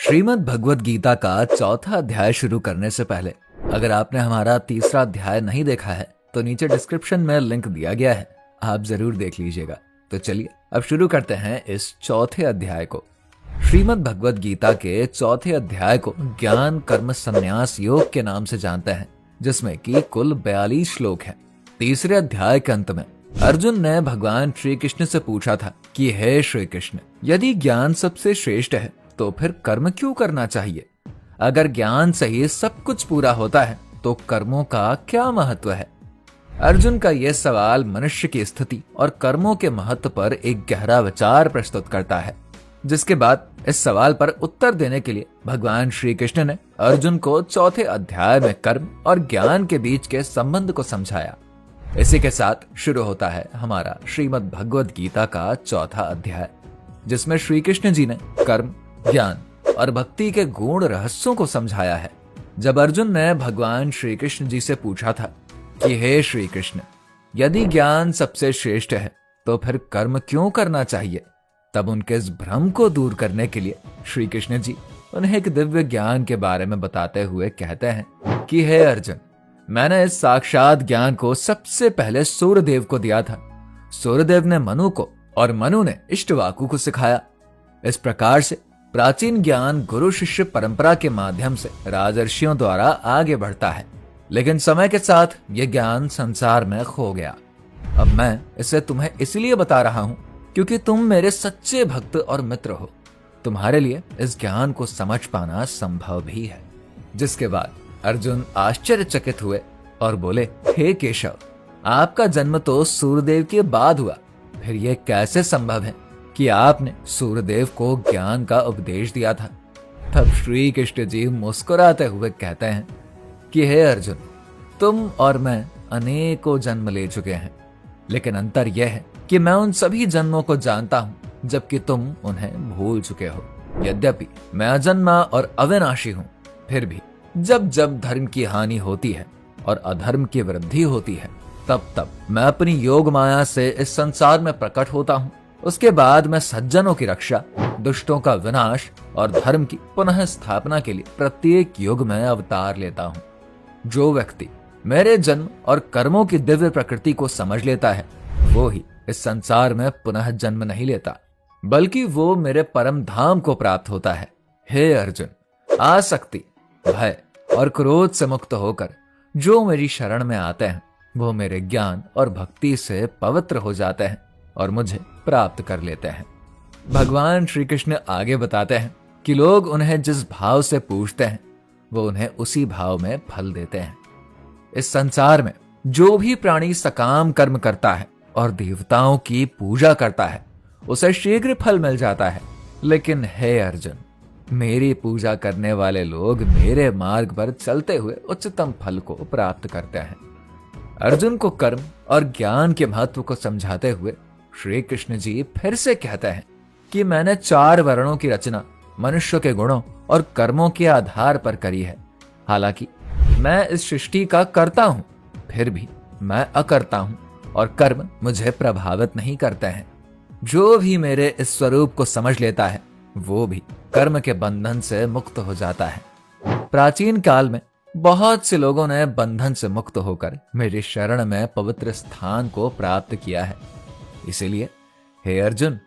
श्रीमद् भगवद गीता का चौथा अध्याय शुरू करने से पहले अगर आपने हमारा तीसरा अध्याय नहीं देखा है तो नीचे डिस्क्रिप्शन में लिंक दिया गया है, आप जरूर देख लीजिएगा। तो चलिए अब शुरू करते हैं इस चौथे अध्याय को। श्रीमद् भगवद गीता के चौथे अध्याय को ज्ञान कर्म संन्यास योग के नाम से जानते हैं, जिसमें कि कुल 42 श्लोक हैं। तीसरे अध्याय के अंत में अर्जुन ने भगवान श्री कृष्ण से पूछा था कि हे श्री कृष्ण, यदि ज्ञान सबसे श्रेष्ठ है तो फिर कर्म क्यों करना चाहिए? अगर ज्ञान से ही सब कुछ पूरा होता है तो कर्मों का क्या महत्व है? अर्जुन का यह सवाल मनुष्य की स्थिति और कर्मों के महत्व पर एक गहरा विचार प्रस्तुत करता है। जिसके बाद इस सवाल पर उत्तर देने के लिए भगवान श्री कृष्ण ने अर्जुन को चौथे अध्याय में कर्म और ज्ञान के बीच के संबंध को समझाया। इसी के साथ शुरू होता है हमारा श्रीमद् भगवद गीता का चौथा अध्याय, जिसमें श्री कृष्ण जी ने कर्म, ज्ञान और भक्ति के गूढ़ रहस्यों को समझाया है। जब अर्जुन ने भगवान श्री कृष्ण जी से पूछा था कि हे श्री कृष्ण, यदि ज्ञान सबसे श्रेष्ठ है तो फिर कर्म क्यों करना चाहिए, तब उनके इस भ्रम को दूर करने के लिए श्री कृष्ण जी उन्हें एक दिव्य ज्ञान के बारे में बताते हुए कहते हैं कि हे अर्जुन, मैंने इस साक्षात ज्ञान को सबसे पहले सूर्यदेव को दिया था। सूर्यदेव ने मनु को और मनु ने इष्टवाकु को सिखाया। इस प्रकार से प्राचीन ज्ञान गुरु शिष्य परंपरा के माध्यम से राजर्षियों द्वारा आगे बढ़ता है, लेकिन समय के साथ यह ज्ञान संसार में खो गया। अब मैं इसे तुम्हें इसलिए बता रहा हूं क्योंकि तुम मेरे सच्चे भक्त और मित्र हो। तुम्हारे लिए इस ज्ञान को समझ पाना संभव भी है। जिसके बाद अर्जुन आश्चर्यचकित हुए और बोले, हे केशव, आपका जन्म तो सूर्यदेव के बाद हुआ, फिर यह कैसे संभव है कि आपने सूर्यदेव को ज्ञान का उपदेश दिया था? तब श्री कृष्ण जी मुस्कुराते हुए कहते हैं कि हे अर्जुन, तुम और मैं अनेकों जन्म ले चुके हैं, लेकिन अंतर यह है कि मैं उन सभी जन्मों को जानता हूं जबकि तुम उन्हें भूल चुके हो। यद्यपि मैं अजन्मा और अविनाशी हूं, फिर भी जब जब धर्म की हानि होती है और अधर्म की वृद्धि होती है, तब तब मैं अपनी योग माया से इस संसार में प्रकट होता हूं। उसके बाद मैं सज्जनों की रक्षा, दुष्टों का विनाश और धर्म की पुनः स्थापना के लिए प्रत्येक युग में अवतार लेता हूं। जो व्यक्ति मेरे जन्म और कर्मों की दिव्य प्रकृति को समझ लेता है, वो ही इस संसार में पुनः जन्म नहीं लेता, बल्कि वो मेरे परम धाम को प्राप्त होता है। हे अर्जुन, आसक्ति, भय और क्रोध से मुक्त होकर जो मेरी शरण में आते हैं, वो मेरे ज्ञान और भक्ति से पवित्र हो जाते हैं और मुझे प्राप्त कर लेते हैं। भगवान श्री कृष्ण आगे बताते हैं कि लोग उन्हें जिस भाव से पूछते हैं, वो उन्हें उसी भाव में फल देते हैं। इस संसार में जो भी प्राणी सकाम कर्म करता है और देवताओं की पूजा करता है, उसे शीघ्र फल मिल जाता है। लेकिन हे अर्जुन, मेरी पूजा करने वाले लोग मेरे मार्ग पर चलते हुए उच्चतम फल को प्राप्त करते हैं। अर्जुन को कर्म और ज्ञान के महत्व को समझाते हुए श्री कृष्ण जी फिर से कहते हैं कि मैंने 4 वर्णों की रचना मनुष्य के गुणों और कर्मों के आधार पर करी है। हालांकि मैं इस सृष्टि का कर्ता हूं, फिर भी मैं अकर्ता हूं और कर्म मुझे प्रभावित नहीं करते हैं। जो भी मेरे इस स्वरूप को समझ लेता है, वो भी कर्म के बंधन से मुक्त हो जाता है। प्राचीन काल में बहुत से लोगों ने बंधन से मुक्त होकर मेरी शरण में पवित्र स्थान को प्राप्त किया है। इसीलिए हे अर्जुन,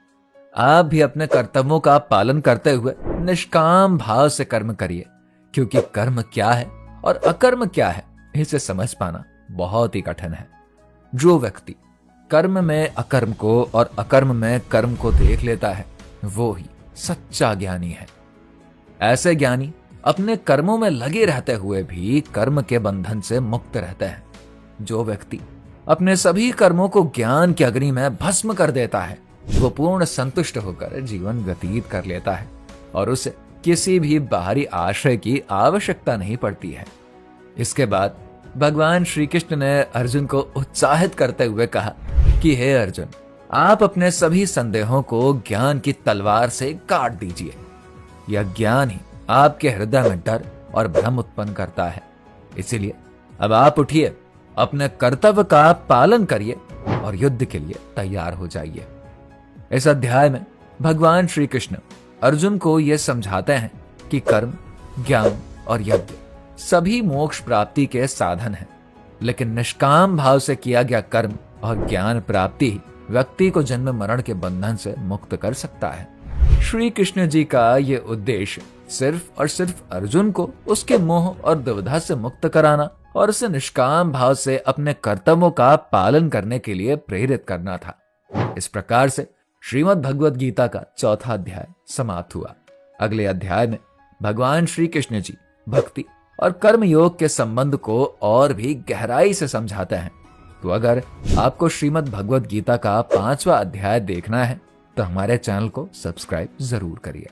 आप भी अपने कर्तव्यों का पालन करते हुए निष्काम भाव से कर्म करिए, क्योंकि कर्म क्या है और अकर्म क्या है, इसे समझ पाना बहुत ही कठिन है। जो व्यक्ति कर्म में अकर्म को और अकर्म में कर्म को देख लेता है, वो ही सच्चा ज्ञानी है। ऐसे ज्ञानी अपने कर्मों में लगे रहते हुए भी कर्म के बंधन से मुक्त रहते हैं। जो व्यक्ति अपने सभी कर्मों को ज्ञान के अग्नि में भस्म कर देता है, वो पूर्ण संतुष्ट होकर जीवन व्यतीत कर लेता है और उसे किसी भी बाहरी आश्रय की आवश्यकता नहीं पड़ती है। इसके बाद भगवान श्री कृष्ण ने अर्जुन को उत्साहित करते हुए कहा कि हे अर्जुन, आप अपने सभी संदेहों को ज्ञान की तलवार से काट दीजिए। यह ज्ञान ही आपके हृदय में डर और भ्रम उत्पन्न करता है। इसीलिए अब आप उठिए, अपने कर्तव्य का पालन करिए और युद्ध के लिए तैयार हो जाइए। इस अध्याय में भगवान श्री कृष्ण अर्जुन को यह समझाते हैं कि कर्म, ज्ञान और यज्ञ सभी मोक्ष प्राप्ति के साधन हैं, लेकिन निष्काम भाव से किया गया कर्म और ज्ञान प्राप्ति ही व्यक्ति को जन्म मरण के बंधन से मुक्त कर सकता है। श्री कृष्ण जी का ये उद्देश्य सिर्फ और सिर्फ अर्जुन को उसके मोह और दुविधा से मुक्त कराना और उसे निष्काम भाव से अपने कर्तव्यों का पालन करने के लिए प्रेरित करना था। इस प्रकार से श्रीमद् भगवद गीता का चौथा अध्याय समाप्त हुआ। अगले अध्याय में भगवान श्री कृष्ण जी भक्ति और कर्म योग के संबंध को और भी गहराई से समझाते हैं। तो अगर आपको श्रीमद् भगवद गीता का 5वां अध्याय देखना है तो हमारे चैनल को सब्सक्राइब जरूर करिए।